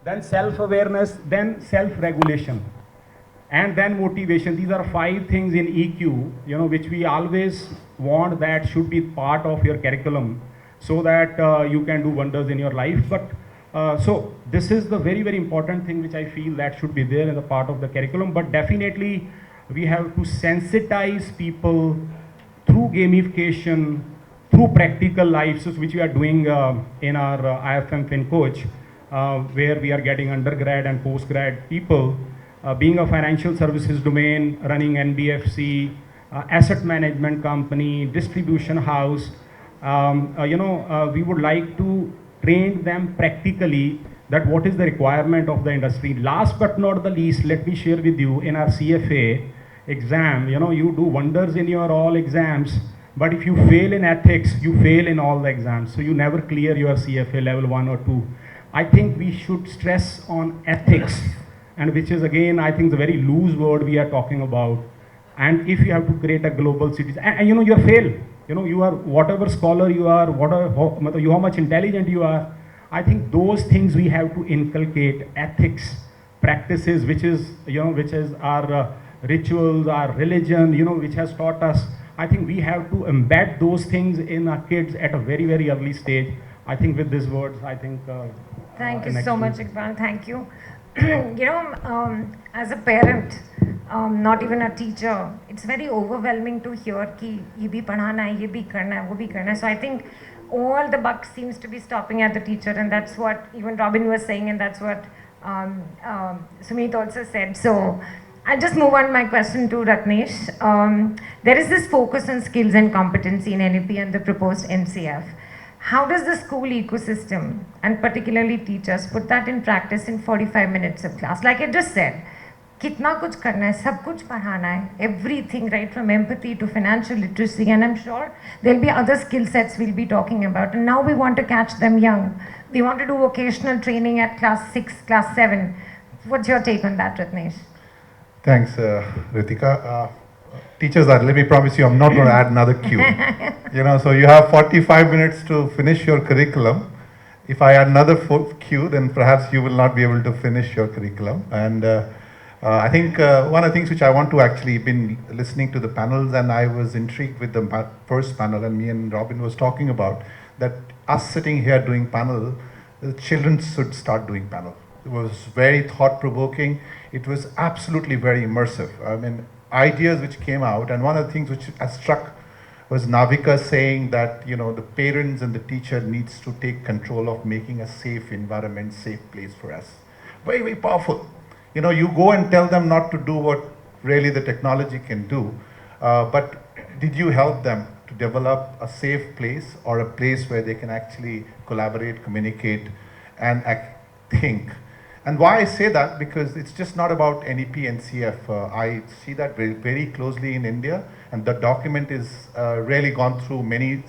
then self-awareness, then self-regulation, and then motivation. These are 5 things in EQ, which we always want that should be part of your curriculum, so that you can do wonders in your life. But so this is the very, very important thing which I feel that should be there in the part of the curriculum. But definitely we have to sensitize people through gamification, through practical lives, which we are doing in our IFM FinCoach, where we are getting undergrad and postgrad people, being a financial services domain, running NBFC, asset management company, distribution house. We would like to train them practically that what is the requirement of the industry. Last but not the least, let me share with you, in our CFA exam, you do wonders in your all exams, but if you fail in ethics, you fail in all the exams. So you never clear your CFA level 1 or 2. I think we should stress on ethics, and which is again, I think, the very loose word we are talking about. And if you have to create a global citizen, and you fail, you are whatever scholar you are, how much intelligent you are, I think those things we have to inculcate, ethics, practices, which is our rituals, our religion, which has taught us. I think we have to embed those things in our kids at a very, very early stage. I think with these words, I think. Thank you so much, Iqbal. Thank you. As a parent, not even a teacher, it's very overwhelming to hear कि ये भी पढ़ाना है, ये भी करना है, वो भी करना है. So I think all the buck seems to be stopping at the teacher, and that's what even Robin was saying, and that's what Sumit also said. So I'll just move on my question to Ratnesh. There is this focus on skills and competency in NEP and the proposed NCF. How does the school ecosystem, and particularly teachers, put that in practice in 45 minutes of class? Like I just said, कितना कुछ करना है, सब कुछ पढ़ाना है, everything, right from empathy to financial literacy, and I'm sure there'll be other skill sets we'll be talking about. And now we want to catch them young. We want to do vocational training at class 6, class 7. What's your take on that, Ratnesh? Thanks, Ritika. Teachers are, let me promise you, I'm not going to add another Q. So you have 45 minutes to finish your curriculum. If I add another Q, then perhaps you will not be able to finish your curriculum. And I think one of the things which I want to actually been listening to the panels, and I was intrigued with the first panel, and me and Robin was talking about that us sitting here doing panel, the children should start doing panel. It was very thought-provoking. It was absolutely very immersive. I mean, ideas which came out, and one of the things which has struck was Navika saying that the parents and the teacher needs to take control of making a safe environment, safe place for us. Very, very powerful. You go and tell them not to do what really the technology can do, but did you help them to develop a safe place or a place where they can actually collaborate, communicate, and think? And why I say that, because it's just not about NEP and CF. I see that very, very closely in India, and the document is really gone through many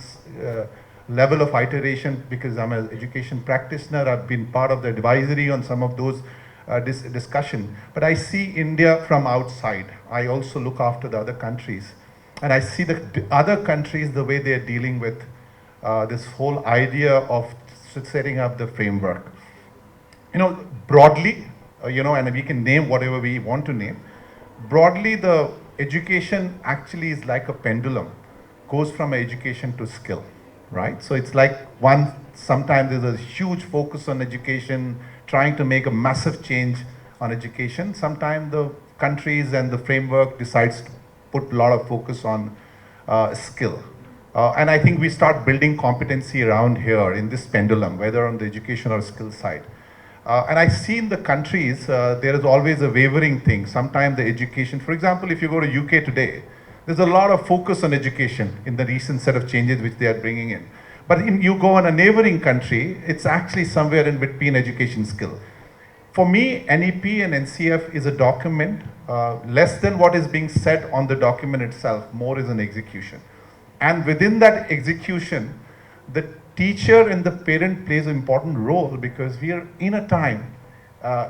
level of iteration, because I'm an education practitioner. I've been part of the advisory on some of those discussion. But I see India from outside. I also look after the other countries, and I see the other countries, the way they're dealing with this whole idea of setting up the framework. Broadly, and we can name whatever we want to name. Broadly, the education actually is like a pendulum, goes from education to skill, right? So it's like sometimes there's a huge focus on education, trying to make a massive change on education. Sometimes the countries and the framework decides to put a lot of focus on skill. And I think we start building competency around here in this pendulum, whether on the education or skill side. And I see in the countries, there is always a wavering thing. Sometimes the education, for example, if you go to UK today, there's a lot of focus on education in the recent set of changes which they are bringing in. But if you go in a neighboring country, it's actually somewhere in between education skill. For me, NEP and NCF is a document, less than what is being said on the document itself, more is an execution. And within that execution, the teacher and the parent plays an important role, because we are in a time,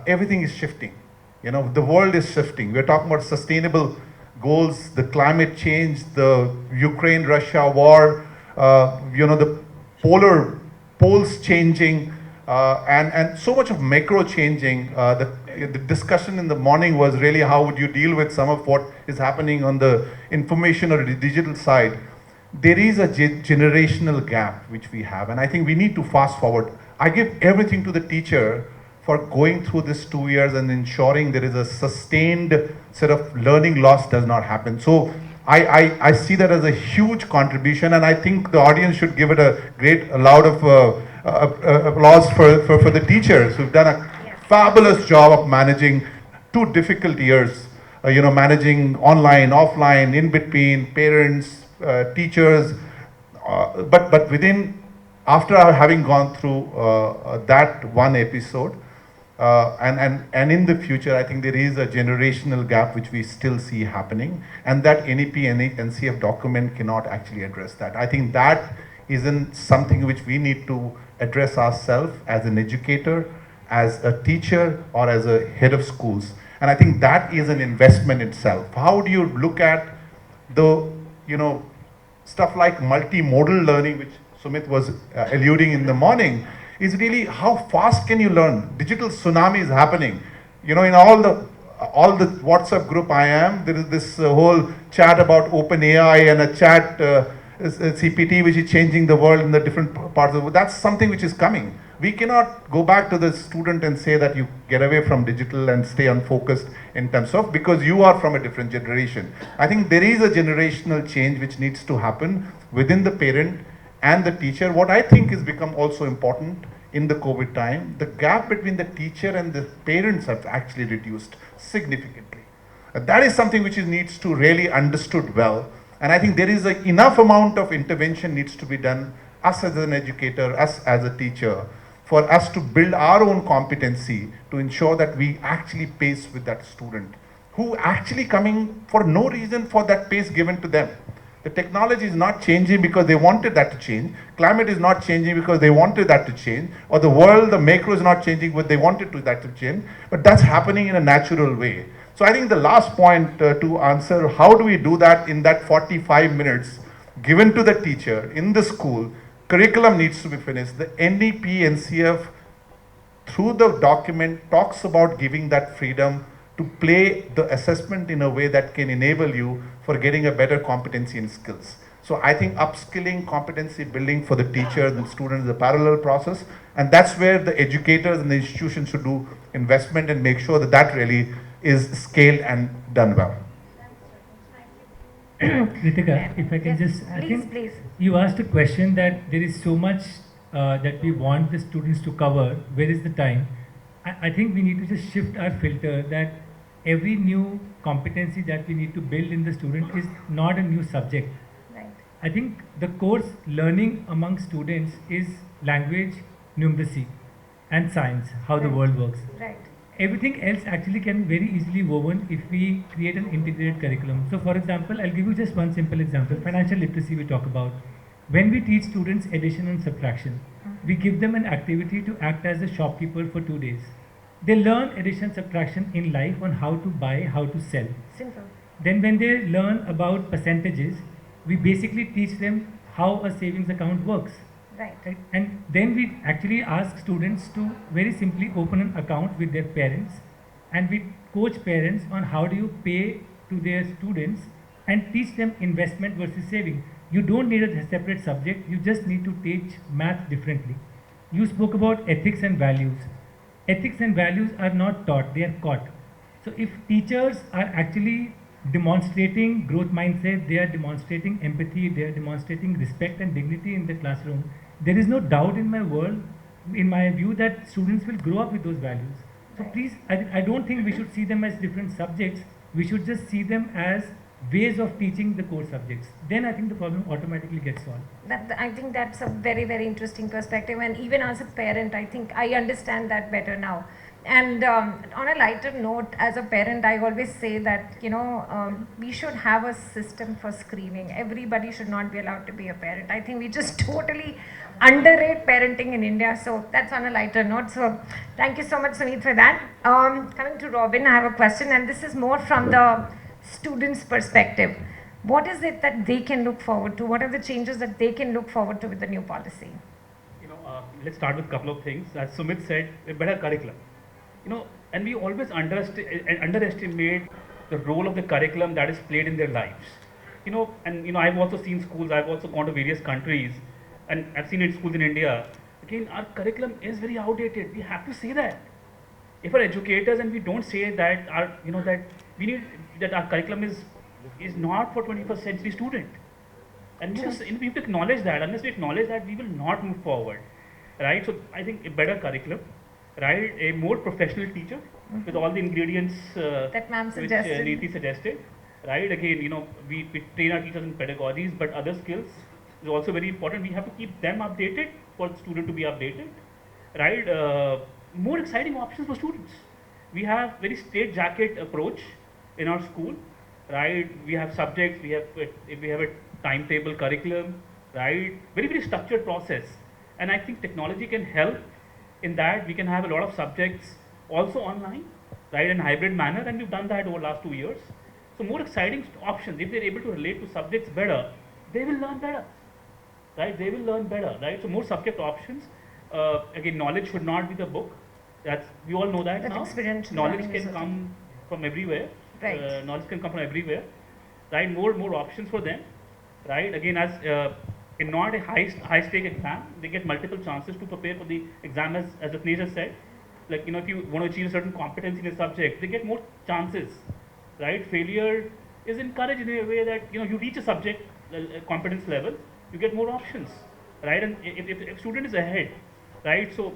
everything is shifting. The world is shifting. We're talking about sustainable goals, the climate change, the Ukraine-Russia war, the poles changing, and so much of macro changing. The discussion in the morning was really how would you deal with some of what is happening on the information or the digital side. There is a generational gap which we have, and I think we need to fast forward. I give everything to the teacher for going through this 2 years and ensuring there is a sustained sort of learning loss does not happen. So I see that as a huge contribution, and I think the audience should give it a great, a loud of applause for the teachers who've done a fabulous job of managing 2 difficult years. Managing online, offline, in between, parents, teachers, but within, after having gone through that one episode, and in the future, I think there is a generational gap which we still see happening, and that NEP and NCF document cannot actually address that. I think that isn't something which we need to address ourselves as an educator, as a teacher, or as a head of schools. And I think that is an investment itself. How do you look at the, stuff like multimodal learning, which Sumit was alluding in the morning, is really how fast can you learn? Digital tsunami is happening. In all the WhatsApp group I am, there is this whole chat about OpenAI and a chat CPT which is changing the world in the different parts of the world. That's something which is coming. We cannot go back to the student and say that you get away from digital and stay unfocused in terms of, because you are from a different generation. I think there is a generational change which needs to happen within the parent and the teacher. What I think has become also important in the COVID time, the gap between the teacher and the parents have actually reduced significantly. That is something which needs to really understood well. And I think there is enough amount of intervention needs to be done, us as an educator, us as a teacher, for us to build our own competency to ensure that we actually pace with that student who actually coming for no reason for that pace given to them. The technology is not changing because they wanted that to change. Climate is not changing because they wanted that to change. Or the world, the macro is not changing because they wanted that to change. But that's happening in a natural way. So I think the last point to answer, how do we do that in that 45 minutes given to the teacher in the school? Curriculum needs to be finished. The NEP, NCF, through the document, talks about giving that freedom to play the assessment in a way that can enable you for getting a better competency and skills. So I think upskilling, competency building for the teachers and students is a parallel process, and that's where the educators and the institutions should do investment and make sure that that really is scaled and done well. Ritika, if I can just, I think you asked a question that there is so much that we want the students to cover, where is the time? I think we need to just shift our filter that every new competency that we need to build in the student is not a new subject. Right. I think the course learning among students is language, numeracy, and science, how the world works. Right. Everything else actually can be very easily woven if we create an integrated curriculum. So for example, I'll give you just one simple example. Financial literacy we talk about. When we teach students addition and subtraction, we give them an activity to act as a shopkeeper for 2 days. They learn addition subtraction in life on how to buy, how to sell. Simple. Then when they learn about percentages, we basically teach them how a savings account works. Right. Right? And then we actually ask students to very simply open an account with their parents, and we coach parents on how do you pay to their students and teach them investment versus saving. You don't need a separate subject, you just need to teach math differently. You spoke about ethics and values. Ethics and values are not taught, they are caught. So if teachers are actually demonstrating growth mindset, they are demonstrating empathy, they are demonstrating respect and dignity in the classroom, there is no doubt in my world, in my view, that students will grow up with those values. So please, I don't think we should see them as different subjects, we should just see them as ways of teaching the core subjects. Then I think the problem automatically gets solved. I think that's a very, very interesting perspective, and even as a parent, I think I understand that better now. And on a lighter note, as a parent, I always say that, we should have a system for screening. Everybody should not be allowed to be a parent. I think we just totally underrate parenting in India. So that's on a lighter note. So thank you so much, Sumit, for that. Coming to Robin, I have a question, and this is more from the students' perspective. What is it that they can look forward to? What are the changes that they can look forward to with the new policy? let's start with a couple of things. As Sumit said, a better curriculum. And we always underestimate the role of the curriculum that is played in their lives. I've also seen schools, I've also gone to various countries, and I've seen it in schools in India. Again, our curriculum is very outdated. We have to say that. If we're educators and we don't say that that we need that our curriculum is not for 21st century student, and we have to acknowledge that. Unless we acknowledge that, we will not move forward, right? So I think a better curriculum, right? A more professional teacher with all the ingredients That ma'am which suggested. Neeti suggested, right? Again, we train our teachers in pedagogies, but other skills is also very important. We have to keep them updated for the student to be updated, right? More exciting options for students. We have very straight jacket approach in our school, right? We have subjects, we have a timetable curriculum, right? Very, very structured process. And I think technology can help in that. We can have a lot of subjects also online, right, in hybrid manner, and we've done that over the last 2 years. So more exciting options. If they're able to relate to subjects better, they will learn better, right? They will learn better, right? So more subject options. Again, knowledge should not be the book. We all know that now. Experiential Knowledge learning is can come from everywhere. Right. Knowledge can come from everywhere, right? More options for them, right? Again, as in not a high stake exam, they get multiple chances to prepare for the exam, as Ratnesh has said. Like, if you want to achieve a certain competence in a subject, they get more chances, right? Failure is encouraged in a way that you reach a subject competence level, you get more options, right? And if student is ahead, right? So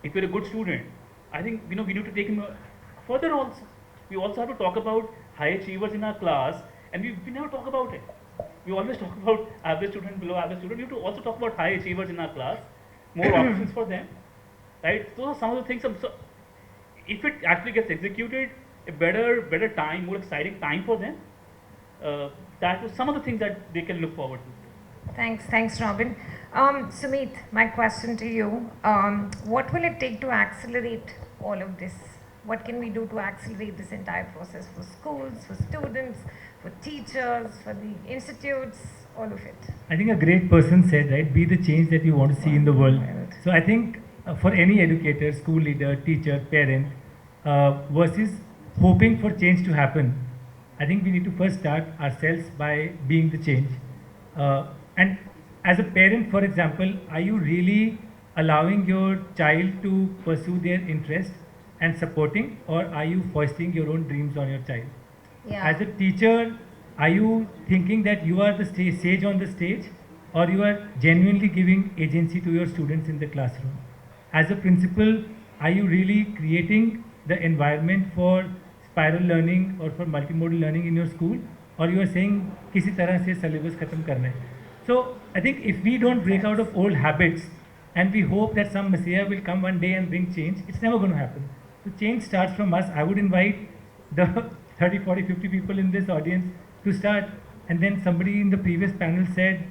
if you're a good student, I think we need to take him further also. We also have to talk about high achievers in our class, and we never talk about it. We always talk about average student, below average student. We have to also talk about high achievers in our class, more options for them, right? Those are some of the things. So if it actually gets executed, a better time, more exciting time for them, that was some of the things that they can look forward to. Thanks, Robin. Sumit, my question to you: what will it take to accelerate all of this? What can we do to accelerate this entire process for schools, for students, for teachers, for the institutes, all of it? I think a great person said, right, be the change that you want to see in the world. So I think for any educator, school leader, teacher, parent, versus hoping for change to happen, I think we need to first start ourselves by being the change. And as a parent, for example, are you really allowing your child to pursue their interest and supporting, or are you foisting your own dreams on your child? Yeah. As a teacher, are you thinking that you are the sage on the stage, or you are genuinely giving agency to your students in the classroom? As a principal, are you really creating the environment for spiral learning or for multimodal learning in your school, or you are saying किसी तरह से syllabus खत्म करना है? So I think if we don't break out of old habits and we hope that some messiah will come one day and bring change, it's never going to happen. So change starts from us. I would invite the 30, 40, 50 people in this audience to start, and then somebody in the previous panel said,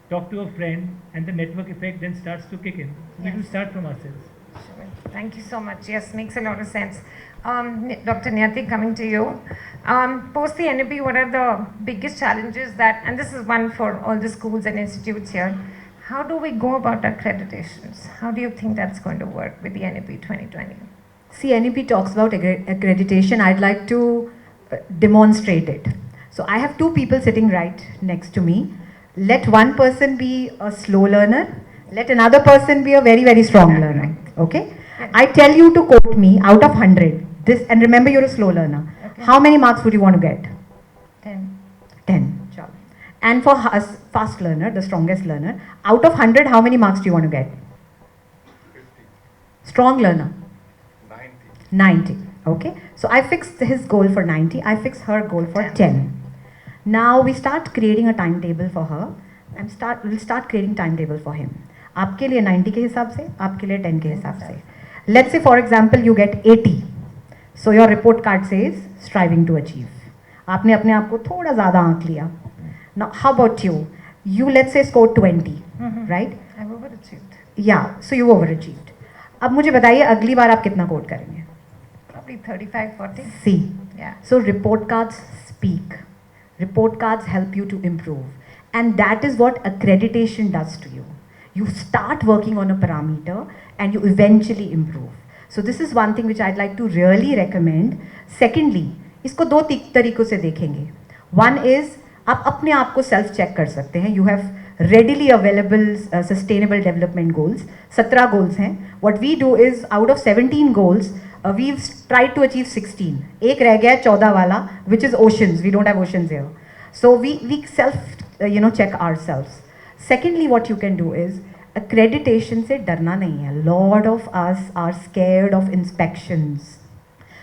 talk to a friend, and the network effect then starts to kick in. So we will start from ourselves. Sure. Thank you so much. Yes, makes a lot of sense. Dr. Niyati, coming to you. Post the NEP, what are the biggest challenges that, and this is one for all the schools and institutes here, how do we go about accreditations? How do you think that's going to work with the NEP 2020? See, NEP talks about accreditation. I'd like to demonstrate it. So I have two people sitting right next to me. Let one person be a slow learner. Let another person be a very, very strong learner. Okay? I tell you to quote me out of 100. This, and remember, you're a slow learner. Okay. How many marks would you want to get? 10. 10. Sure. And for us, fast learner, the strongest learner, out of 100, how many marks do you want to get? 50. Strong learner. 90. 90. Okay. So I fixed his goal for 90. I fixed her goal for 10. Now we start creating a timetable for her and we'll start creating timetable for him. आपके लिए 90 के हिसाब से, आपके लिए 10 के हिसाब से. Let's say for example you get 80. So your report card says striving to achieve. आपने अपने आप को थोड़ा ज़्यादा आंक लिया. Now how about you? You let's say scored 20, right? I've overachieved. Yeah. So you overachieved. अब मुझे बताइए अगली बार आप कितना कोड करेंगे? Probably 35, 40. See. Yeah. So report cards speak. Report cards help you to improve. And that is what accreditation does to you. You start working on a parameter and you eventually improve. So this is one thing which I'd like to really recommend. Secondly, इसको दो तरीकों से देखेंगे. One is आप अपने आप को self check कर सकते हैं. You have readily available sustainable development goals. 17 goals हैं. What we do is out of 17 goals, we've tried to achieve 16. एक रह गया 14 वाला, which is oceans. We don't have oceans here. So we self check ourselves. Secondly, what you can do is accreditation से डरना नहीं है. Lot of us are scared of inspections.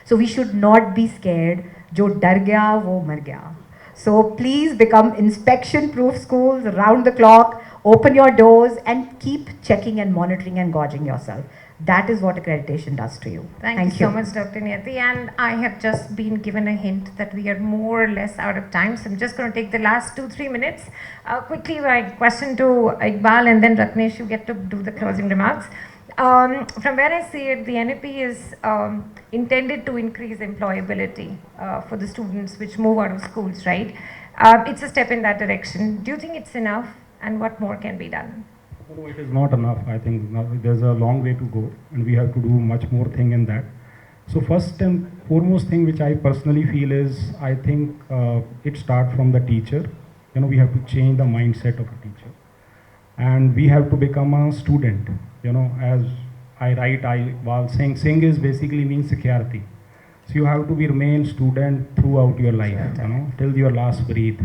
So we should not be scared. जो डर गया वो मर गया. So please become inspection proof schools around the clock. Open your doors and keep checking and monitoring and gauging yourself. That is what accreditation does to you. Thank you so much, Dr. Niyati. And I have just been given a hint that we are more or less out of time. So I'm just going to take the last 2-3 minutes. Quickly, my question to Iqbal, and then Ratnesh, you get to do the closing remarks. From where I see it, the NAP is intended to increase employability for the students which move out of schools, right? It's a step in that direction. Do you think it's enough? And what more can be done? No, it is not enough. I think now there's a long way to go, and we have to do much more thing in that. So first and foremost thing which I personally feel is, I think it starts from the teacher. We have to change the mindset of a teacher, and we have to become a student. As I write, while saying sing is basically means security. So you have to remain student throughout your life, till your last breath.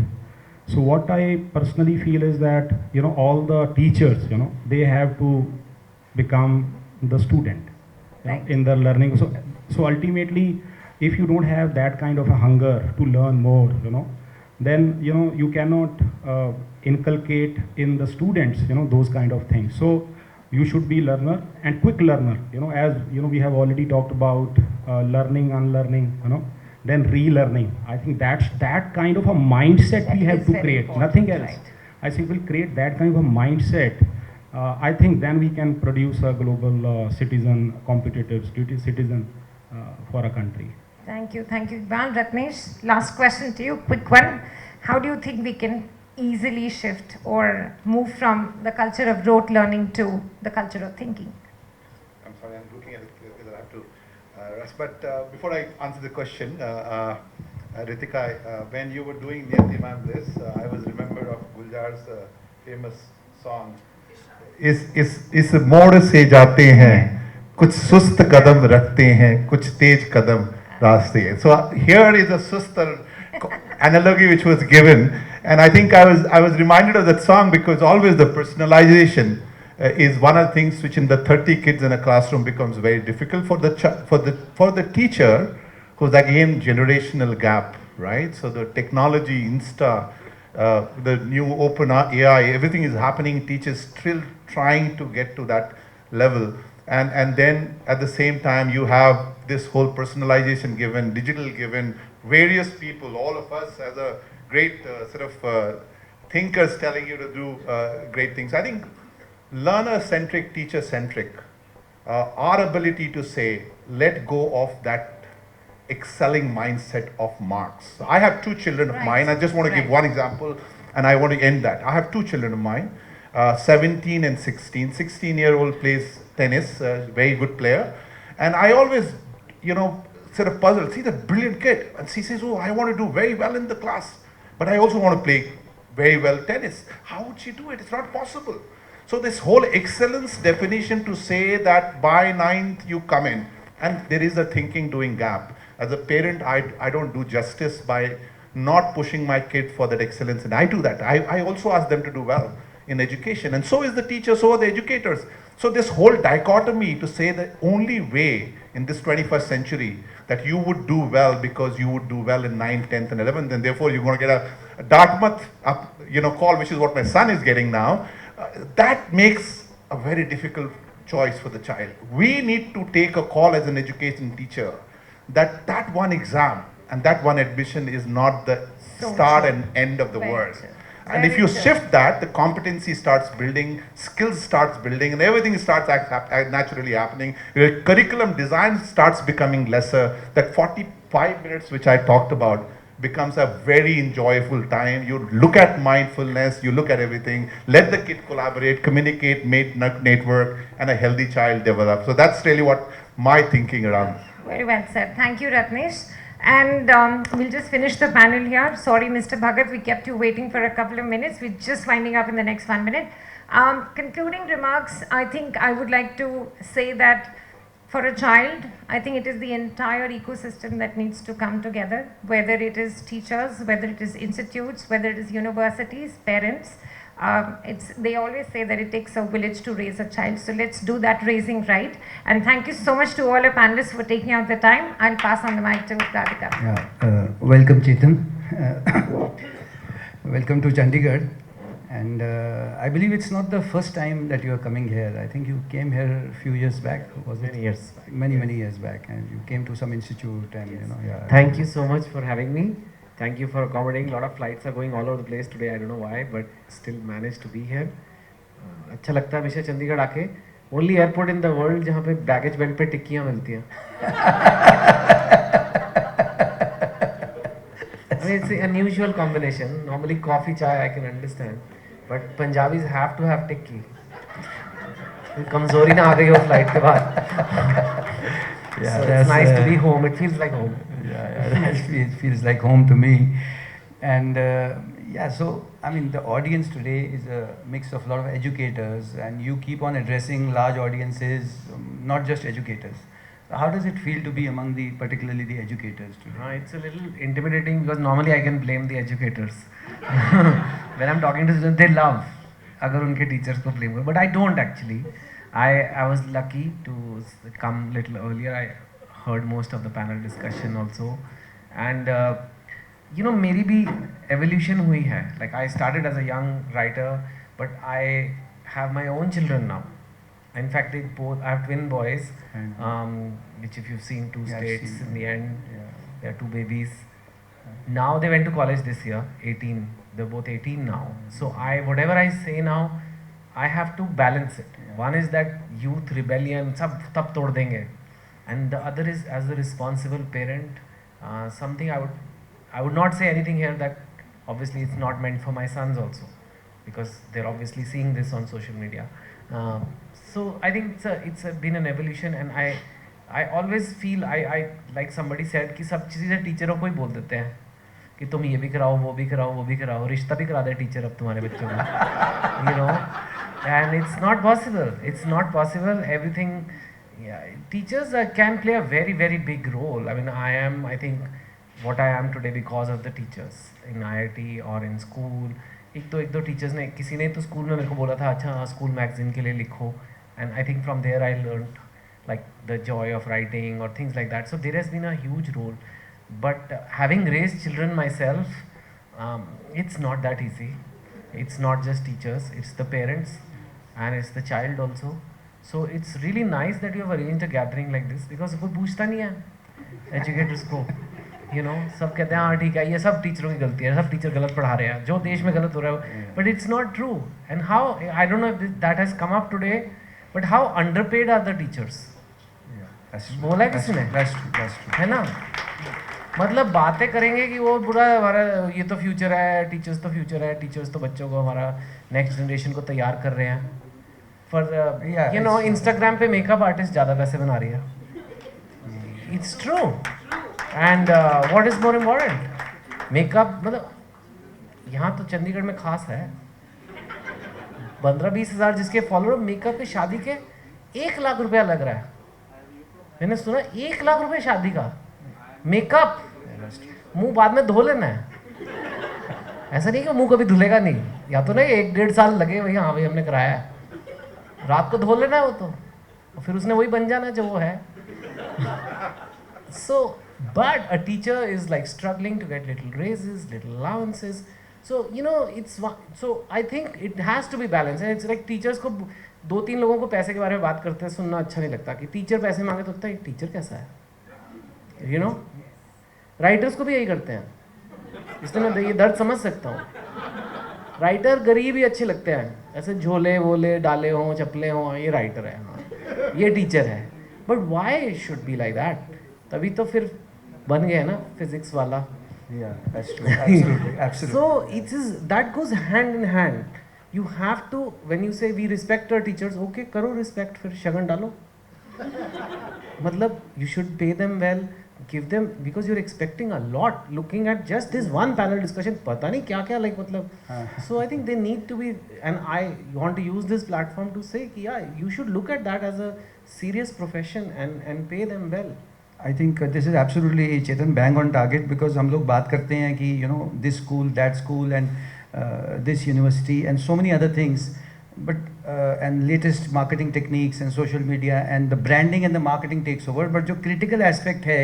So what I personally feel is that, all the teachers, they have to become the student in the learning. So ultimately, if you don't have that kind of a hunger to learn more, then, you cannot inculcate in the students, those kind of things. So you should be learner and quick learner, as, we have already talked about learning, unlearning, then relearning. I think that's that kind of a mindset we have to create, nothing else. Right. I think we'll create that kind of a mindset. I think then we can produce a global citizen, competitive citizen for a country. Thank you, Iqbal. Ratnesh, last question to you, quick one. How do you think we can easily shift or move from the culture of rote learning to the culture of thinking? I'm sorry, I'm looking at it because I have to rest. But before I answer the question, Ritika, when you were doing Niyati ma'am this, I was remembered of Guljar's famous song. इस मोड़ से जाते हैं, कुछ सुस्त कदम रखते हैं, कुछ तेज कदम रास्ते हैं. So here is a suster analogy which was given, and I think I was reminded of that song because always the personalization is one of the things which in the 30 kids in a classroom becomes very difficult for the teacher, who's again generational gap, right? So the technology, the new open AI, everything is happening. Teachers still trying to get to that level, and then at the same time you have this whole personalization given, digital given, various people, all of us as a great thinkers telling you to do great things. I think learner-centric, teacher-centric, our ability to say, let go of that excelling mindset of marks. I have two children of mine. I just want to give one example, and I want to end that. I have two children of mine, 17 and 16. 16-year-old plays tennis, very good player. And I always, puzzle, see the brilliant kid. And she says, oh, I want to do very well in the class, but I also want to play very well tennis. How would she do it? It's not possible. So this whole excellence definition to say that by 9th you come in, and there is a thinking doing gap. As a parent, I don't do justice by not pushing my kid for that excellence, and I do that. I also ask them to do well in education, and so is the teacher, so are the educators. So this whole dichotomy to say the only way in this 21st century that you would do well because you would do well in 9th, 10th and 11th, and therefore you're going to get a Dartmouth call, which is what my son is getting now, that makes a very difficult choice for the child. We need to take a call as an education teacher that one exam and that one admission is not the start and end of the world. And if you shift that, the competency starts building, skills starts building, and everything starts naturally happening. Your curriculum design starts becoming lesser. That 45 minutes which I talked about becomes a very enjoyable time. You look at mindfulness, you look at everything, let the kid collaborate, communicate, make network, and a healthy child develop. So that's really what my thinking around. Very well said. Thank you, Ratnesh. And we'll just finish the panel here. Sorry, Mr. Bhagat, we kept you waiting for a couple of minutes. We're just winding up in the next 1 minute. Concluding remarks, I think I would like to say that for a child, I think it is the entire ecosystem that needs to come together, whether it is teachers, whether it is institutes, whether it is universities, parents. They always say that it takes a village to raise a child, so let's do that raising right. And thank you so much to all our panelists for taking out the time. I'll pass on the mic to Radhika. Yeah, welcome Chetan. Welcome to Chandigarh. And I believe it's not the first time that you are coming here. I think you came here a few years back, was it? Many years back. Many years back, and you came to some institute and Yes. you know, yeah. Thank you so much for having me. Thank you for accommodating. A lot of flights are going all over the place today. I don't know why, but still managed to be here. अच्छा लगता है हमेशा चंडीगढ़ आके. Only airport in the world जहाँ पे baggage belt पे टिक्कियाँ मिलती हैं. I mean, it's an unusual combination. Normally coffee, chai, I can understand. But Punjabis have to have tikki. कमजोरी ना आ गई हो फ्लाइट के बाद. Yeah, So it's nice to be home. It feels like home. Yeah, it feels like home to me. And yeah, so I mean, the audience today is a mix of a lot of educators, and you keep on addressing large audiences, not just educators. How does it feel to be among particularly the educators today? It's a little intimidating because normally I can blame the educators. When I'm talking to students, they love अगर उनके teachers को blame करो, but I don't actually. I was lucky to come a little earlier. I heard most of the panel discussion also, and you know मेरी भी evolution हुई है. Like I started as a young writer, but I have my own children now. In fact, I have twin boys, which if you've seen, two states in the end, they are two babies. Now they went to college this year, 18. They're both 18 now. So whatever I say now, I have to balance it. One is that youth rebellion, sab tab tod denge, and the other is as a responsible parent, something I would not say anything here that obviously it's not meant for my sons also, because they're obviously seeing this on social media. So I think it's been an evolution, and I always feel I like somebody said कि सब चीज़ें टीचरों को ही बोल देते हैं कि तुम ये भी कराओ, वो भी कराओ, वो भी कराओ, रिश्ता भी करा दे टीचर अब तुम्हारे बच्चों का, you know, and it's not possible. It's not possible. Everything, teachers can play a very big role. I mean, I think what I am today because of the teachers in IIT or in school. एक दो teachers ने किसी ने तो school में मेरे को बोला था अच्छा स्कूल मैगजीन के लिए लिखो, and I think from there I learned like the joy of writing or things like that. So there has been a huge role, but having raised children myself, it's not that easy. It's not just teachers, it's the parents and it's the child also. So it's really nice that you have arranged a gathering like this, because कोई पूछता नहीं है educators को, you know, सब कहते हैं हाँ ठीक है ये सब टीचरों की गलती है, सब टीचर गलत पढ़ा रहे हैं, जो देश में गलत हो रहा है, but it's not true. And how, I don't know if that has come up today, but how underpaid are the teachers? बोला किसी ने, है ना, मतलब बातें करेंगे कि वो पूरा हमारा ये तो फ्यूचर है, टीचर्स तो फ्यूचर है, टीचर्स तो बच्चों को हमारा नेक्स्ट जनरेशन को तैयार कर रहे हैं, पर यू नो इंस्टाग्राम पे मेकअप आर्टिस्ट ज़्यादा पैसे बना रही है. It's true. And what is more important, makeup, मतलब यहाँ तो चंडीगढ़ में खास है 15-20 हज़ार जिसके फॉलोअर, मेकअप की शादी के 1 लाख रुपया लग रहा है. मैंने सुना 1 लाख रुपए शादी का मेकअप, मुंह बाद में धो लेना है, ऐसा नहीं कि मुंह कभी धुलेगा नहीं, या तो नहीं 1-1.5 साल लगे भैया, हाँ भाई हमने कराया है, रात को धो लेना है वो तो, और फिर उसने वही बन जाना जो वो है. So but a teacher is like struggling to get little raises, little allowances, so you know so I think it has to be balanced, and it's like teachers को 2-3 लोगों को पैसे के बारे में बात करते हैं सुनना अच्छा नहीं लगता, कि टीचर पैसे मांगे तो लगता है टीचर कैसा है, यू नो. राइटर्स को भी यही करते हैं, इसलिए मैं ये दर्द समझ सकता हूँ. राइटर गरीब ही अच्छे लगते हैं, ऐसे झोले वोले डाले हों, चप्पलें हों, ये राइटर है, हाँ ये टीचर है. But why should be like that? तभी तो फिर बन गए ना फिजिक्स वाला, Yeah, that's true. Absolutely, absolutely. So it is, that goes hand in hand. You have to, when you say we respect our teachers, okay, karo respect, फिर शगन डालो. मतलब you should pay them well, give them, because you're expecting a lot. Looking at just this one panel discussion, पता नहीं क्या क्या like मतलब. So I think they need to be, and I want to use this platform to say, yeah, you should look at that as a serious profession and pay them well. I think this is absolutely Chetan bang on target, because हम लोग बात करते हैं कि you know this school, that school, and this university and so many other things, but and latest marketing techniques and social media and the branding and the marketing takes over. But जो critical aspect है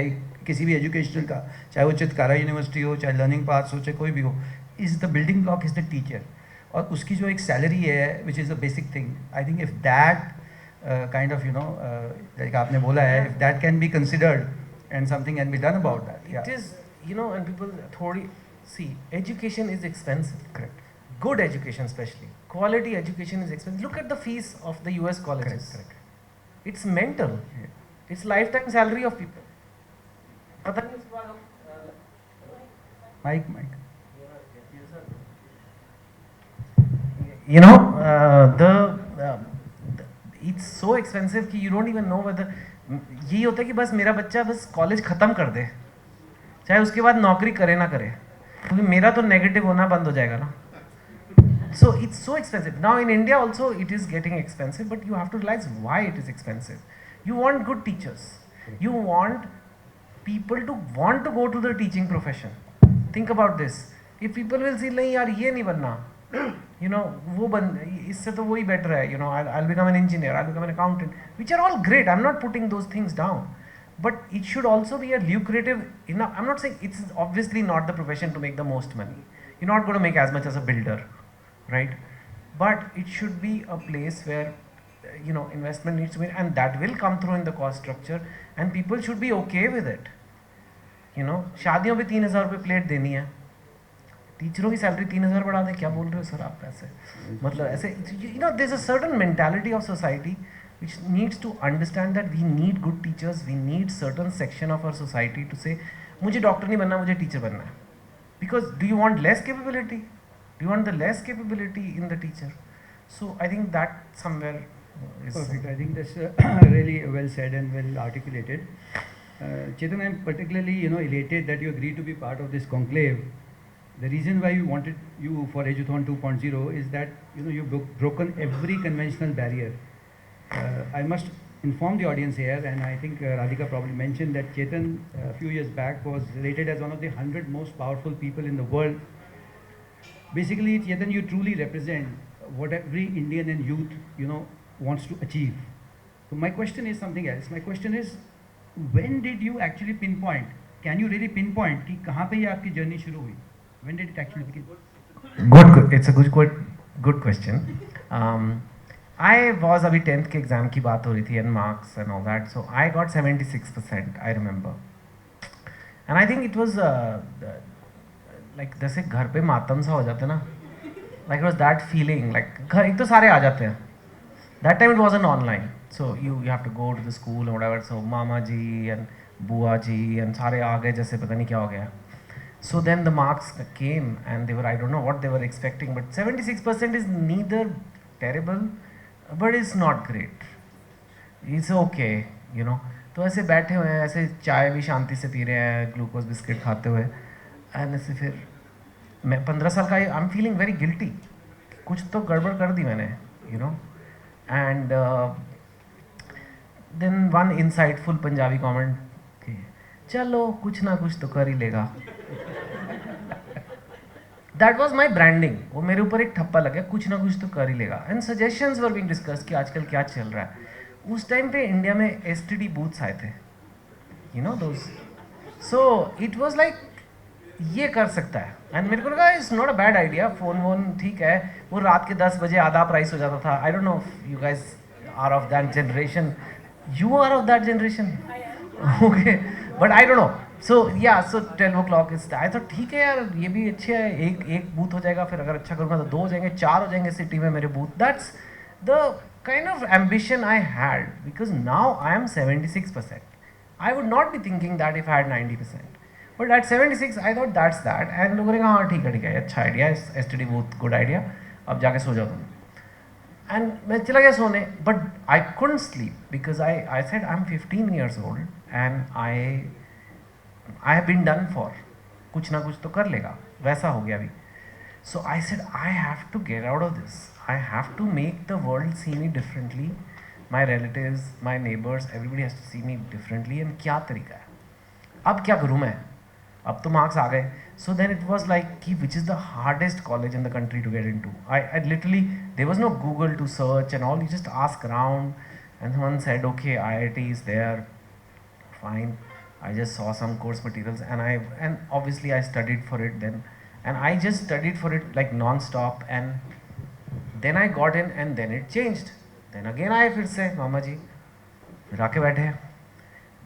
किसी भी educational का, चाहे वो Chitkara university हो, चाहे learning paths हो, चाहे कोई भी हो, is the building block is the teacher. और उसकी जो एक salary है, which is a basic thing. I think if that kind of, you know, like आपने बोला है, if that can be considered and something can be done about that. It is, you know, and people थोड़ी, see, education is expensive. Correct. Good education especially. Quality education is expensive. Look at the fees of the US colleges. Correct. It's mental. Yeah. It's lifetime salary of people. पता नहीं इसके बाद Mike. you know, it's so expensive कि you don't even know whether, यही होता है कि बस मेरा बच्चा बस कॉलेज ख़त्म कर दे, चाहे उसके बाद नौकरी करे ना करे, क्योंकि मेरा तो नेगेटिव होना बंद हो जाएगा ना. So it's so expensive. Now in India also it is getting expensive, but you have to realize why it is expensive. You want good teachers. You want people to want to go to the teaching profession. Think about this. If people will say नहीं यार ये नहीं बनना, you know, वो बन, इससे तो वही better है, you know, I'll become an engineer, I'll become an accountant, which are all great. I'm not putting those things down, but it should also be a lucrative enough. I'm not saying it's obviously not the profession to make the most money. You're not going to make as much as a builder, right? But it should be a place where, you know, investment needs to be, and that will come through in the cost structure, and people should be okay with it. You know, शादियों पे 3,000 रुपये plate देनी है, टीचरों की salary 3,000 बढ़ा दें, क्या बोल रहे हो सर आप ऐसे, मतलब ऐसे, you know, there's a certain mentality of society which needs to understand that we need good teachers, we need certain section of our society to say, मुझे डॉक्टर नहीं बनना, मुझे टीचर बनना है. Because do you want less capability? Do you want the less capability in the teacher? So I think that somewhere is Perfect. I think that's really well said and well articulated. Chetan, I'm particularly, you know, elated that you agreed to be part of this conclave. The reason why we wanted you for Eduthon 2.0 is that, you know, you've broken every conventional barrier. I must inform the audience here, and I think Radhika probably mentioned that Chetan a few years back was rated as one of the 100 most powerful people in the world. Basically, Chetan, you truly represent what every Indian and youth, you know, wants to achieve. So my question is something else. My question is, when did you actually pinpoint? Can you really pinpoint कि कहाँ पे ये आपकी journey शुरू हुई? When did it actually begin? Good. It's a good question. I was अभी 10th के exam की बात हो रही थी and marks and all that. So I got 76%. I remember. And I think it was like जैसे घर पे मातम सा हो जाता है ना. Like it was that feeling. Like घर एक तो सारे आ जाते हैं. That time it wasn't online. So you have to go to the school and whatever. So Mama ji and Bua ji and सारे आ गए जैसे पता नहीं क्या हो गया. So then the marks came and they were, I don't know what they were expecting, but 76% is neither terrible, but it's not great. It's okay, you know. तो ऐसे बैठे हुए हैं, ऐसे चाय भी शांति से पी रहे हैं, ग्लूकोज बिस्किट खाते हुए, and ऐसे फिर मैं 15 साल का, I'm feeling very guilty. कुछ तो गड़बड़ कर दी मैंने, you know. And then one insightful Punjabi comment, चलो कुछ ना कुछ तो कर ही लेगा. That was my branding. वो मेरे ऊपर एक ठप्पा लगा, कुछ ना कुछ तो कर ही लेगा. And suggestions were being discussed कि आजकल क्या चल रहा है. उस टाइम पे इंडिया में STD booths आए थे. You know those. So it was like ये कर सकता है. And मेरे को लगा it's not a bad idea. Phone ठीक है. वो रात के 10 बजे आधा प्राइस हो जाता था. I don't know if you guys are of that generation. You are of that generation. Okay. But I don't know. So yeah, so 12 o'clock is. I thought ठीक है यार, ये भी अच्छे है. एक बूथ हो जाएगा, फिर अगर अच्छा करूँगा तो 2 हो जाएंगे, 4 हो जाएंगे सिटी में मेरे booth. That's the kind of ambition I had, because now I am 76%. I would not be thinking that if I had 90%. But at 76 I thought that's that, and लोगों ने कहा हाँ ठीक है अच्छा आइडिया है, STD बहुत गुड आइडिया, अब जाके सो जाओ तुम. And मैं चला गया सोने, but I couldn't sleep because I said I'm 15 years old and I have been done for, कुछ ना कुछ तो कर लेगा, वैसा हो गया अभी. So I said I have to get out of this. I have to make the world see me differently. My relatives, my neighbors, everybody has to see me differently. And क्या तरीका है? अब क्या करूँ मैं? अब तो मार्क्स आ गए. So then it was like कि which is the hardest college in the country to get into. I literally, there was no Google to search and all. You just ask around, and someone said, okay, IIT is there. Fine. I just saw some course materials, and obviously I studied for it then, and I just studied for it like non-stop, and then I got in, and then it changed. Then again I फिर से मामा जी फिर आके बैठे,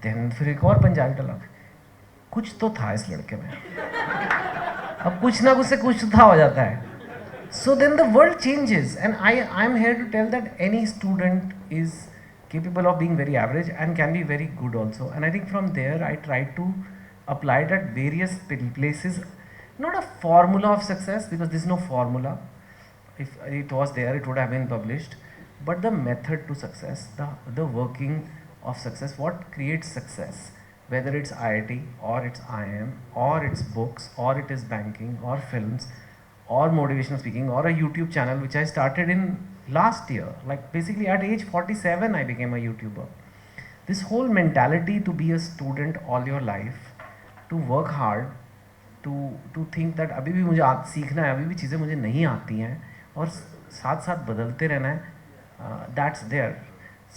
then फिर एक और पंजाबी टला, कुछ तो था इस लड़के में, अब कुछ ना कुछ से कुछ था हो जाता है. So then the world changes, and I'm here to tell that any student is capable of being very average and can be very good also. And I think from there I tried to apply it at various places. Not a formula of success, because there's no formula. If it was there, it would have been published. But the method to success, the working of success, what creates success, whether it's IIT or it's IIM or it's books or it is banking or films or motivational speaking or a YouTube channel which I started in last year. Like basically at age 47 I became a YouTuber. This whole mentality to be a student all your life, to work hard, to think that अभी भी मुझे सीखना है, अभी भी चीज़ें मुझे नहीं आती हैं और साथ साथ बदलते रहना है, that's there.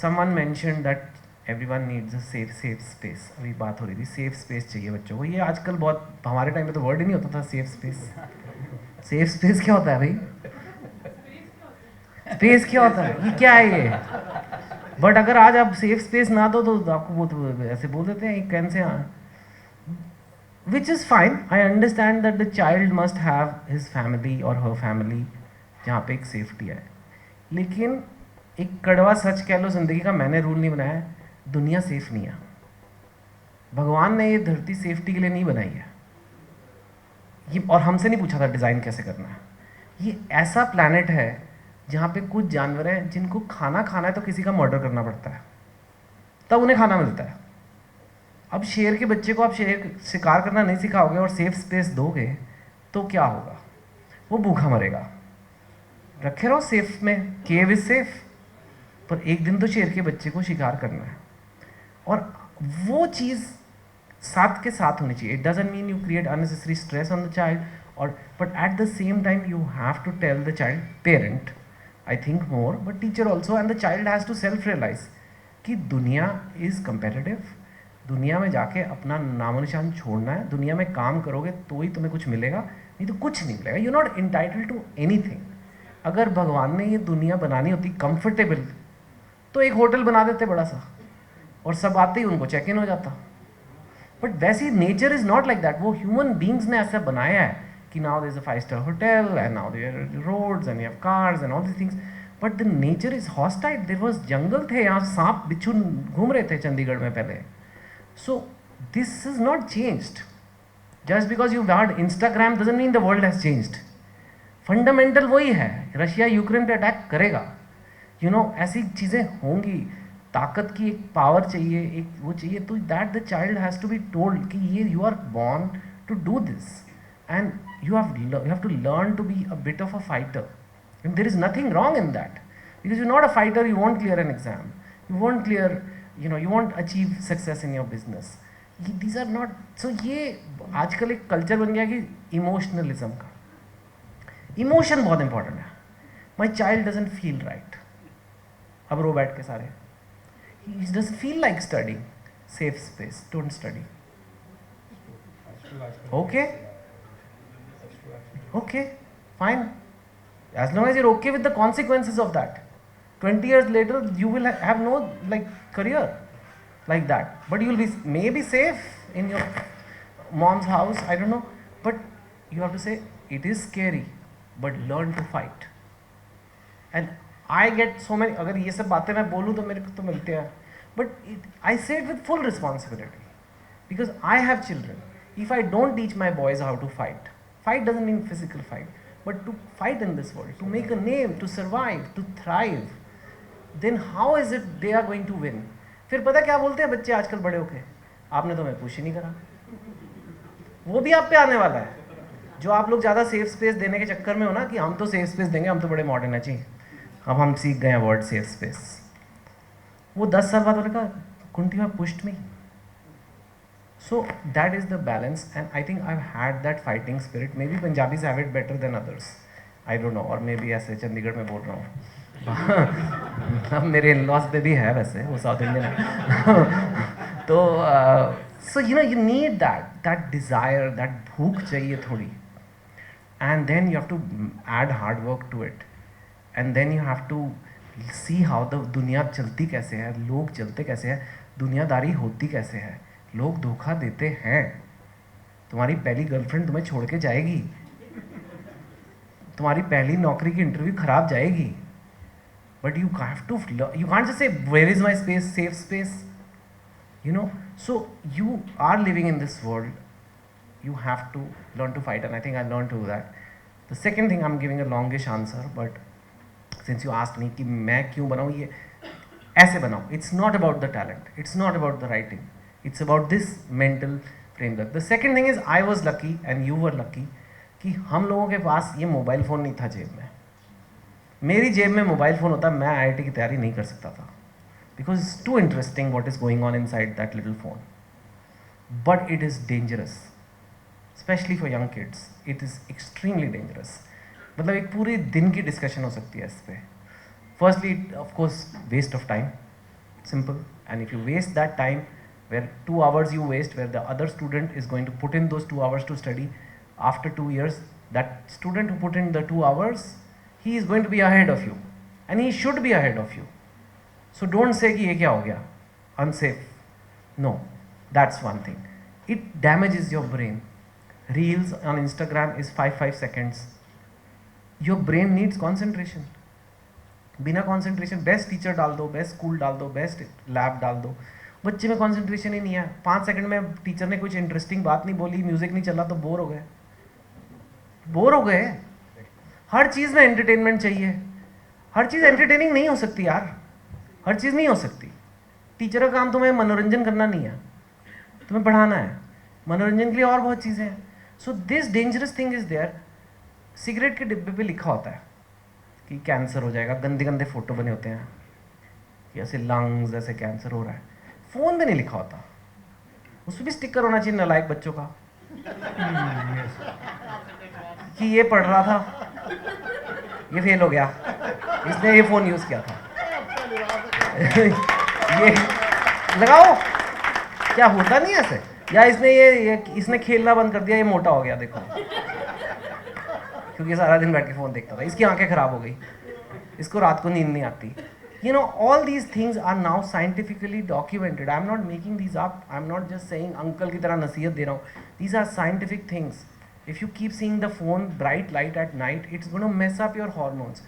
Someone mentioned that everyone needs a safe space. अभी बात हो रही थी safe space चाहिए बच्चों को. ये आजकल बहुत, हमारे टाइम में तो वर्ड ही नहीं होता था safe space. Safe space क्या होता है भाई? स्पेस क्या होता है? ये क्या है ये? बट अगर आज आप सेफ स्पेस ना दो तो आपको वो तो ऐसे बोल देते हैं can say. Which is fine. I understand that the child must have his family और हर फैमिली जहाँ पे एक सेफ्टी है. लेकिन एक कड़वा सच कह लो जिंदगी का, मैंने रूल नहीं बनाया है, दुनिया सेफ नहीं है. भगवान ने ये धरती सेफ्टी के लिए नहीं बनाई है ये, और हमसे नहीं पूछा था डिज़ाइन कैसे करना है. ये ऐसा प्लैनेट है जहाँ पे कुछ जानवर हैं जिनको खाना है तो किसी का मर्डर करना पड़ता है तब उन्हें खाना मिलता है. अब शेर के बच्चे को आप शेर शिकार करना नहीं सिखाओगे और सेफ स्पेस दोगे तो क्या होगा? वो भूखा मरेगा. रखे रहो सेफ में, केव इज सेफ, पर एक दिन तो शेर के बच्चे को शिकार करना है. और वो चीज़ साथ के साथ होनी चाहिए. It doesn't mean you create unnecessary stress on the child, और but at the same time you have to tell the child, parent I think more, but teacher also, and the child has to self realize कि दुनिया is competitive. दुनिया में जाके अपना नामो निशान छोड़ना है. दुनिया में काम करोगे तो ही तुम्हें कुछ मिलेगा, नहीं तो कुछ नहीं मिलेगा. You not entitled to anything. अगर भगवान ने ये दुनिया बनानी होती कंफर्टेबल तो एक होटल बना देते बड़ा सा और सब आते ही उनको चेक इन हो जाता. बट वैसे nature is not like that. वो ह्यूमन बींग्स ने ऐसा बनाया है कि now there is a 5-star hotel and now there are roads and you have cars and all these things, but the nature is hostile. There was jungle थे, यहाँ सांप बिच्छू घूम रहे थे चंडीगढ़ में पहले. So this is not changed. Just because you've had Instagram doesn't mean the world has changed. Fundamental वही है. रशिया यूक्रेन पे अटैक करेगा, यू नो, ऐसी चीज़ें होंगी. ताकत की एक पावर चाहिए, एक वो चाहिए, तो that the child has to be told कि ये you are born to do this. And you have to learn to be a bit of a fighter, and there is nothing wrong in that, because you're not a fighter, you won't clear an exam, you won't clear, you know, you won't achieve success in your business. These are not, so ये आजकल एक culture बन गया कि इमोशनलिज्म का. Emotion बहुत important है. My child doesn't feel right, अब रो बैठ के सारे, he doesn't feel like studying, safe space, don't study. Okay, fine. As long as you're okay with the consequences of that. 20 years later, you will have no like career like that. But you will be maybe safe in your mom's house, I don't know. But you have to say, it is scary, but learn to fight. And I get so many, अगर ये सब बातें मैं बोलूँ तो मेरे को तो मिलते हैं. But I say it with full responsibility. Because I have children. If I don't teach my boys how to fight, fight doesn't mean physical fight, but to fight in this world, to make a name, to survive, to thrive, then how is it they are going to win? फिर पता क्या बोलते हैं बच्चे आजकल बड़े होके, आपने तो मैं पुश ही नहीं करा। वो भी आप पे आने वाला है, जो आप लोग ज़्यादा सेफ स्पेस देने के चक्कर में हो ना, कि हम तो सेफ स्पेस देंगे, हम तो बड़े मॉडर्न है जी, अब हम सीख गए हैं वर्ड सेफ स्पेस। वो 10 साल बाद बोलेगा कुंती में pushed me. So that is the balance, and I think I've had that fighting spirit. Maybe Punjabis have it better than others. I don't know, or maybe ऐसे चंडीगढ़ में बोल रहा हूँ। अब मेरे in-laws पे भी है वैसे, वो South Indian है। तो so you need that desire, that भूख चाहिए थोड़ी, and then you have to add hard work to it, and then you have to see how the दुनिया चलती कैसे है, लोग चलते कैसे हैं, दुनियादारी होती कैसे है, लोग धोखा देते हैं। तुम्हारी पहली गर्लफ्रेंड तुम्हें छोड़ के जाएगी, तुम्हारी पहली नौकरी की इंटरव्यू खराब जाएगी, but you can't just say where is my space, safe space, so you are living in this world, you have to learn to fight, and I think I learned to do that. The second thing, I'm giving a longish answer, but since you asked me कि मैं क्यों बनाऊँ ये ऐसे बनाऊँ, it's not about the talent, it's not about the writing, it's about this mental framework. The second thing is I was lucky and you were lucky कि हम लोगों के पास ये मोबाइल फ़ोन नहीं था जेब में। मेरी जेब में मोबाइल फ़ोन होता मैं IIT की तैयारी नहीं कर सकता था, because it's too interesting what is going on inside that little phone. But it is dangerous. Especially for young kids, it is extremely dangerous. मतलब एक पूरे दिन की डिस्कशन हो सकती है इस पे। Firstly, of course, waste of time, simple. And if you waste that time, where 2 hours you waste, where the other student is going to put in those 2 hours to study, after 2 years, that student who put in the 2 hours, he is going to be ahead of you, and he should be ahead of you. So don't say कि ये क्या हो गया, unsafe. No, that's one thing. It damages your brain. Reels on Instagram is 5 seconds. Your brain needs concentration. बिना concentration, best teacher डाल दो, best school डाल दो, बेस्ट लैब डाल दो, बच्चे में concentration ही नहीं है। 5 सेकंड में टीचर ने कुछ इंटरेस्टिंग बात नहीं बोली, म्यूजिक नहीं चला, तो बोर हो गए। हर चीज़ में एंटरटेनमेंट चाहिए, हर चीज़ एंटरटेनिंग नहीं हो सकती यार, हर चीज़ नहीं हो सकती। टीचर का काम तुम्हें मनोरंजन करना नहीं है, तुम्हें पढ़ाना है। मनोरंजन के लिए और बहुत चीज़ें हैं। So this dangerous thing is there. Cigarette के डिब्बे पे लिखा होता है कि कैंसर हो जाएगा, गंदे गंदे फोटो बने होते हैं कि ऐसे लंग्स, ऐसे कैंसर हो रहा है। फ़ोन पे नहीं लिखा होता, उस पर भी स्टिकर होना चाहिए नालायक बच्चों का कि ये पढ़ रहा था, ये फेल हो गया, इसने ये फ़ोन यूज़ किया था। ये लगाओ, क्या होता नहीं ऐसे, या इसने खेलना बंद कर दिया, ये मोटा हो गया देखो, क्योंकि सारा दिन बैठ के फ़ोन देखता था, इसकी आंखें खराब हो गई, इसको रात को नींद नहीं आती। all these things are now scientifically documented. I'm not making these up. I'm not just saying uncle की तरह नसीहत दे रहा हूँ. These are scientific things. If you keep seeing the phone bright light at night, it's going to mess up your hormones.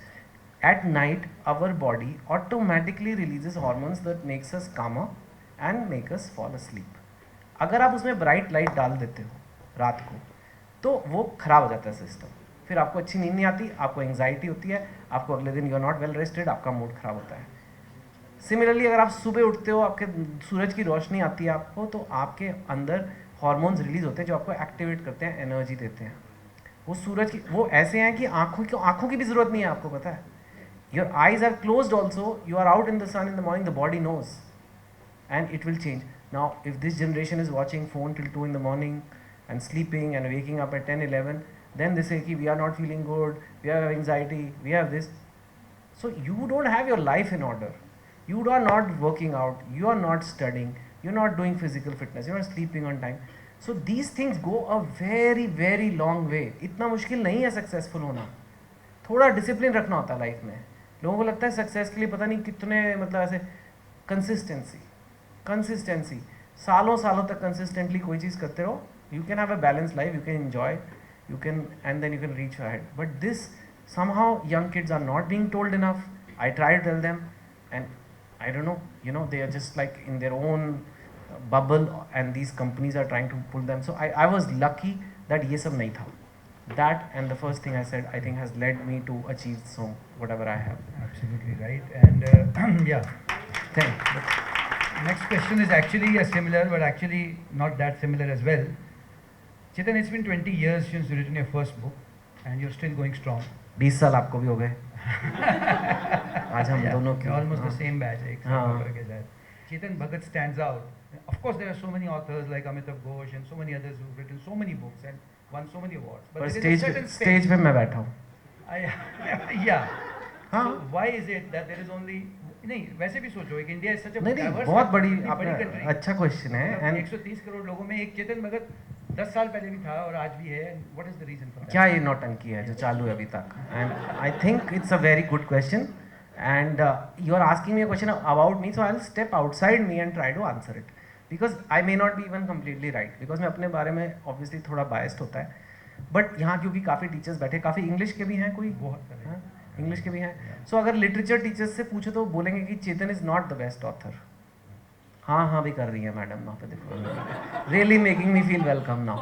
At night, our body automatically releases hormones that makes us calmer and make us fall asleep. अगर आप उसमें bright light डाल देते हो रात को, तो वो खराब हो जाता है सिस्टम, फिर आपको अच्छी नींद नहीं आती, आपको एंग्जाइटी होती है, आपको अगले दिन you are not well rested, आपका मूड खराब होता है। सिमिलरली अगर आप सुबह उठते हो, आपके सूरज की रोशनी आती है आपको, तो आपके अंदर हार्मोन्स रिलीज होते हैं जो आपको एक्टिवेट करते हैं, एनर्जी देते हैं। वो सूरज की वो ऐसे हैं कि आँखों की भी ज़रूरत नहीं है, आपको पता है। Your eyes are closed also, you are out in the sun in the morning, the body knows and it will change. Now if this generation is watching phone till 2 in the morning and sleeping and waking up at 10, 11, then they say ki we are not feeling good, we have anxiety, we have this. So you don't have your life in order, you are not working out, you are not studying, you're not doing physical fitness, you're not sleeping on time. So these things go a very very long way. इतना मुश्किल नहीं है successful होना, थोड़ा discipline रखना होता है life में। लोगों को लगता है सक्सेस के लिए पता नहीं कितने मतलब ऐसे कंसिस्टेंसी सालों तक कंसिस्टेंटली कोई चीज़ करते रहो, you can have a balance life, you can enjoy, you can, and then you can reach ahead. But this somehow young kids are not being told enough. I try to tell them, and I don't know, they are just like in their own bubble and these companies are trying to pull them. So I was lucky that ये सब नहीं था. That and the first thing I said, I think, has led me to achieve so whatever I have. Absolutely right. And yeah, Thank you. next question is actually a similar, but actually not that similar as well. Chetan, it's been 20 years since you written your first book, and you're still going strong. 20 साल आपको भी हो गए. आज हम दोनों की. Almost the same batch. एक साल हाँ. होकर के साथ. Chetan Bhagat stands out. Of course, there are so many authors like Amitav Ghosh and so many others who've written so many books and won so many awards. But पर there is a certain stage पे मैं बैठा हूँ. Yeah. हाँ. So why is it that there is only नहीं वैसे भी सोचो एक इंडिया is such a नहीं diverse बहुत बड़ी इतनी बड़ी आपने country. अच्छा क्वेश्चन है. मतलब एंड 130 करोड़ लोगों में एक चेतन भगत 10 साल पहले भी था और आज भी है. What is the reason for that? क्या ये नौटंकी है जो चालू है अभी तक? And I think it's a very good question and you are asking me a question about me, so I will step outside me and try to answer it because I may not be even completely right because मैं अपने बारे में obviously थोड़ा biased होता है. But यहाँ क्योंकि काफ़ी टीचर्स बैठे, काफ़ी इंग्लिश के भी हैं, कोई बहुत सारे. इंग्लिश के भी हैं. सो अगर लिटरेचर टीचर्स से पूछो तो बोलेंगे कि Chetan is not the best author. हाँ हाँ भी कर रही है मैडम ना, पे देखो really making me feel welcome now.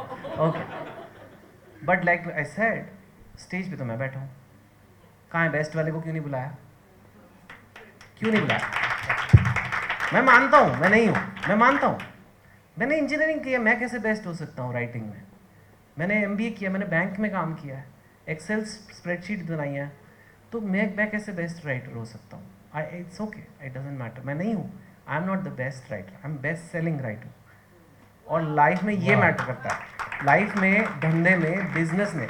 Okay but like I said stage पे तो मैं बैठा हूँ. कहाँ है बेस्ट वाले को? क्यों नहीं बुलाया? क्यों नहीं बुलाया? मैं मानता हूँ मैं नहीं हूँ, मैं मानता हूँ. मैंने इंजीनियरिंग किया, मैं कैसे बेस्ट हो सकता हूँ राइटिंग में? मैंने MBA किया, मैंने बैंक में काम किया है, एक्सेल स्प्रेडशीट बनाई है, तो मैं कैसे बेस्ट राइटर हो सकता हूँ? It's okay, it doesn't matter. मैं नहीं हूँ. I am not the best writer, I am best selling writer. और लाइफ में ये मैटर करता है. लाइफ में, धंधे में, बिजनेस में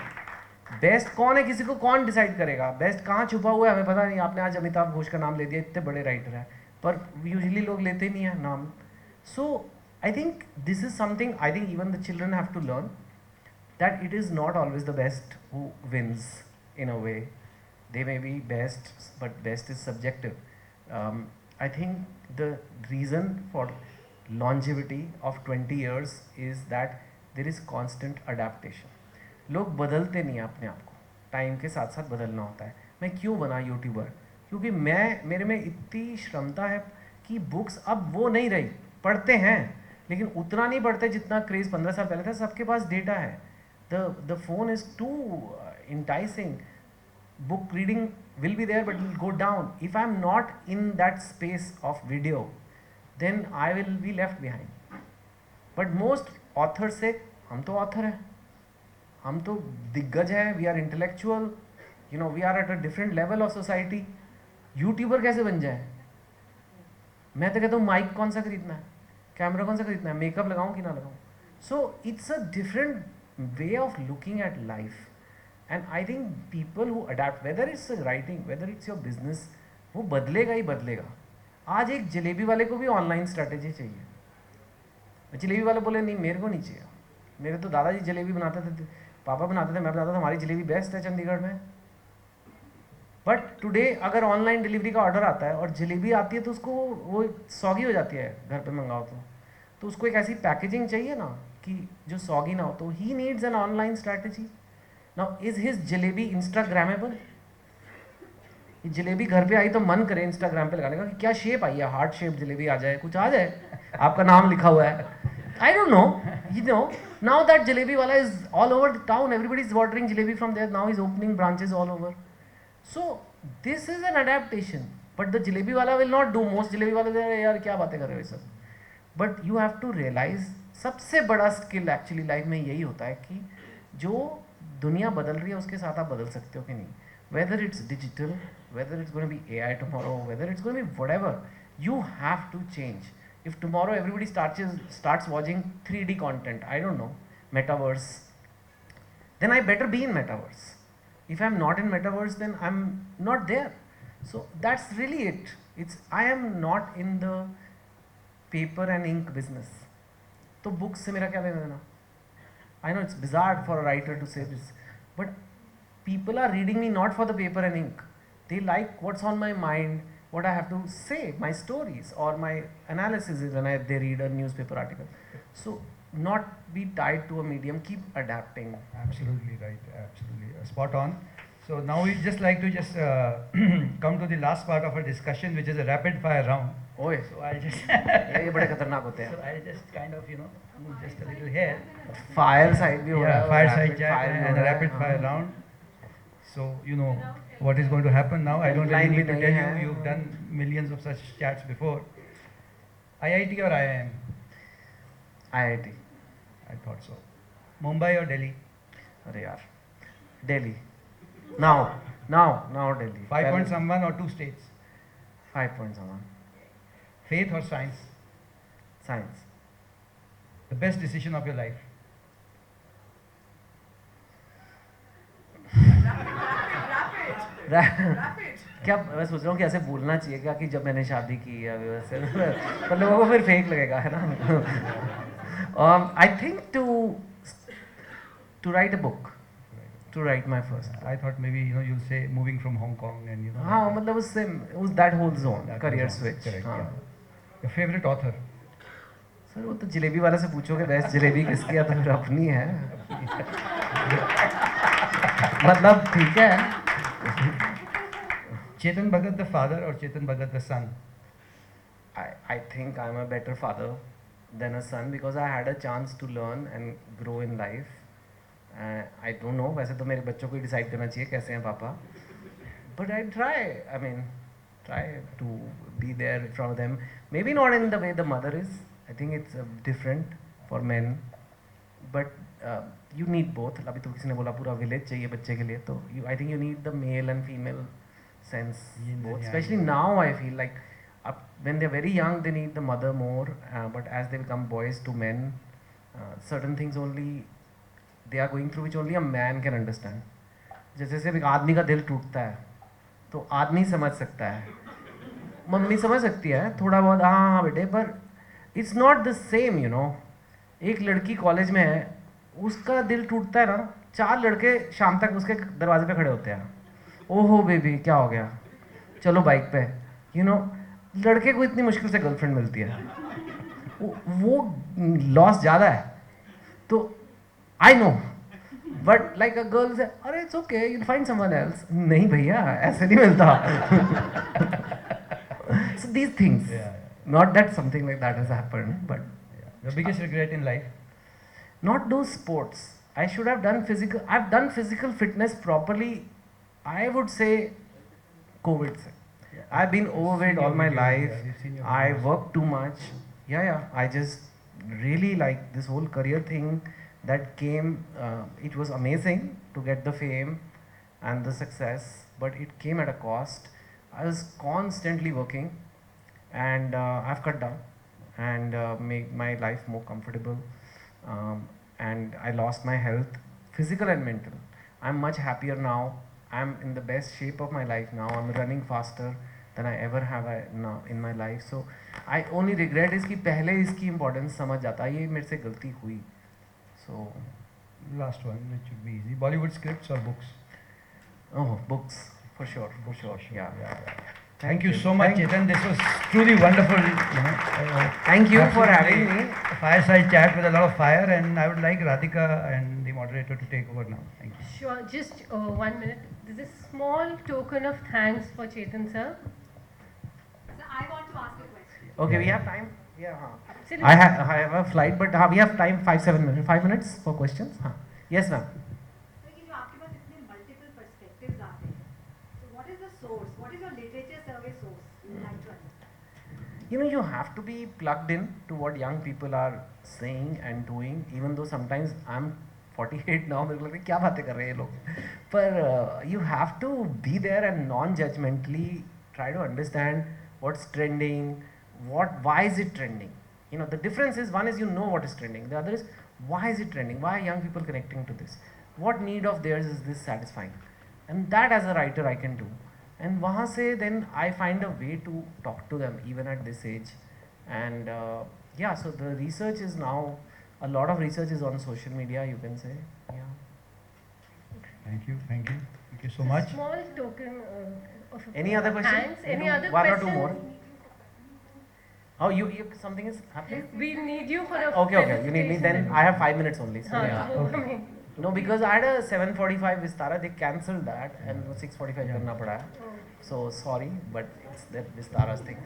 बेस्ट कौन है किसी को कौन डिसाइड करेगा? बेस्ट कहाँ छुपा हुआ है हमें पता नहीं. आपने आज अमिताभ घोष का नाम ले दिया, इतने बड़े राइटर हैं, पर यूजुअली लोग लेते ही नहीं हैं नाम. So I think this is something I think even the children have to learn that it is not always the best who wins in a way. They may be best, but best is subjective. I think the reason for longevity of 20 years is that there is constant adaptation. लोग बदलते नहीं हैं अपने आप को, time के साथ साथ बदलना होता है. मैं क्यों बना यूट्यूबर? क्योंकि मेरे में इतनी क्षमता है कि बुक्स अब वो नहीं रही. पढ़ते हैं लेकिन उतना नहीं पढ़ते जितना क्रेज़ 15 साल पहले था. सबके पास डेटा है. The phone is too enticing. Book reading will be there, but it will go down. If I'm not in that space of video, then I will be left behind. But most authors say, हम तो author हैं, हम तो दिग्गज हैं, we are intellectual, you know, we are at a different level of society. YouTuber कैसे बन जाए? मैं तो कहता हूँ माइक कौन सा खरीदना है, कैमरा कौन सा खरीदना है, मेकअप लगाऊँ कि ना लगाऊँ. So it's a different way of looking at life, and I think people who adapt, whether it's writing, whether it's your business, वो बदलेगा ही बदलेगा. आज एक जलेबी वाले को भी ऑनलाइन स्ट्रैटेजी चाहिए. जलेबी वाले बोले नहीं मेरे को नहीं चाहिए, मेरे तो दादाजी जलेबी बनाते थे, पापा बनाते थे, मैं बनाता था, हमारी जलेबी बेस्ट है चंडीगढ़ में. बट टुडे अगर ऑनलाइन डिलीवरी का ऑर्डर आता है और जलेबी आती है तो उसको वो सौगी हो जाती है घर पे मंगाओ तो उसको एक ऐसी पैकेजिंग चाहिए ना कि जो सॉगी ना हो. तो he needs an online strategy. Now is his jalebi Instagrammable? ये जलेबी घर पे आई तो मन करे इंस्टाग्राम पे लगाने का कि क्या शेप आई है, हार्ट शेप जलेबी आ जाए, कुछ आ जाए, आपका नाम लिखा हुआ है. I don't know, you know, now that jalebi वाला is all over the town, everybody is ordering jalebi from there, now is opening branches all over. So this is an adaptation. But the jalebi वाला will not do. Most jalebi वाले यार क्या बातें कर रहे हो ये सब. But you have to realize सबसे बड़ा स्किल एक्चुअली लाइफ में यही होता है कि जो दुनिया बदल रही है उसके साथ आप बदल सकते हो कि नहीं. Whether it's digital, whether it's going to be AI tomorrow, whether it's going to be whatever, you have to change. If tomorrow everybody starts watching 3D content, I don't know, metaverse, then I better be in metaverse. If I'm not in metaverse, then I'm not there. So that's really it. I am not in the paper and ink business. तो books से मेरा क्या लेना देना? I know it's bizarre for a writer to say this, but people are reading me not for the paper and ink. They like what's on my mind, what I have to say, my stories or my analysis when they read a newspaper article. So not be tied to a medium, keep adapting. Absolutely right, absolutely spot on. So now we'd just like to just come to the last part of our discussion, which is a rapid fire round. ओए So I'll just ये बड़े खतरनाक होते so हैं. I'll just kind of move just a little here. Fire side भी हो रहा Yeah, है. fireside rapid chat fire भी हो and a रहा है, rapid हाँ. fire round. So you know what is going to happen now. I don't really Line need to भी tell नहीं you. है. You've done millions of such chats before. IIT or IIM? IIT. I thought so. Mumbai or Delhi? अरे यार. Delhi. Now Delhi. 5 point someone or 2 states? 5 point someone. Faith or science? Science. The best decision of your life? क्या मैं सोच रहा हूँ कि ऐसे बोलना चाहिए क्या कि जब मैंने शादी की या वैसे पर लोगों को फिर फेक लगेगा है ना. I think to write a book, to write my first. I thought maybe you'll say moving from Hong Kong and हाँ मतलब उससे उस that whole zone that career was switch. correct, हाँ yeah. Your favorite author? Sir वो तो जलेबी वाले से पूछोगे बेस्ट जलेबी किसकी है तो फिर अपनी है. मतलब ठीक है. Chetan Bhagat the father or Chetan Bhagat the son? I think I'm a better father than a son because I had a chance to learn and grow in life. I don't know, वैसे तो मेरे बच्चों को ही decide करना चाहिए कैसे हैं पापा. But I try to be there in front of them. Maybe not in the way the mother is. I think it's different for men. But you need both. अभी तो किसी ने बोला पूरा village चाहिए बच्चे के लिए तो I think you need the male and female sense both. Especially now I feel like when they're very young they need the mother more. But as they become boys to men, certain things only they are going through which only a man can understand. जैसे एक आदमी का दिल टूटता है तो आदमी समझ सकता है, मम्मी समझ सकती है थोड़ा बहुत हाँ बेटे, पर इट्स नॉट द सेम एक लड़की कॉलेज में है उसका दिल टूटता है ना, 4 लड़के शाम तक उसके दरवाजे पे खड़े होते हैं. ओहो बेबी क्या हो गया, चलो बाइक पे. लड़के को इतनी मुश्किल से गर्लफ्रेंड मिलती है, वो लॉस ज़्यादा है. तो I know but like a girl से अरे it's okay you find someone else. नहीं भैया ऐसे नहीं मिलता. So these things, not that something like that has happened but Your biggest regret in life? not do sports. I should have done physical. I've done physical fitness properly. I would say COVID se. I've been overweight all my life. I work too much. Yeah. I just really like this whole career thing that came. It was amazing to get the fame and the success, but it came at a cost. I was constantly working, and I've cut down and make my life more comfortable. And I lost my health, physical and mental. I'm much happier now. I'm in the best shape of my life now. I'm running faster than I ever have now in my life. So I only regret is कि पहले इसकी importance समझ जाता, ये मेरे से गलती हुई. So Last one, which would be easy. Bollywood scripts or books? books for sure. Yeah. Thank you so much, Chetan. This was truly wonderful. Thank you for absolutely having me. a fireside chat with a lot of fire, and I would like Radhika and the moderator to take over now. Thank you. Sure, just 1 minute. There's a small token of thanks for Chetan sir. So I want to ask a question. Okay, we have time. Yeah. So I have a flight, but we have time 5 minutes. 5 minutes for questions. Yes, ma'am. So ये जो आपके पास इतने multiple perspectives आते हैं, so what is the source? What is your literature survey source? You like to understand. You have to be plugged in to what young people are saying and doing. Even though sometimes I'm 48 now, मेरे को लगता है क्या बातें कर रहे हैं ये लोग. पर you have to be there and non-judgmentally try to understand what's trending, why is it trending. The difference is, one is what is trending. The other is why is it trending? Why are young people connecting to this? What need of theirs is this satisfying? And that as a writer I can do. And वहाँ से then I find a way to talk to them even at this age. And so the research is now, a lot of research is on social media, you can say. Yeah. Thank you so much. small token of Any other question? thanks. Any other one questions? or two more? Oh, you something is happening? We need you for a Okay, you need me. Then I have 5 minutes only. So हाँ, yeah. तो वो हमें No, because I had a 7:45 Vistara, they cancelled that and 6:45 करना पड़ा. So sorry, but it's that Vistara's thing.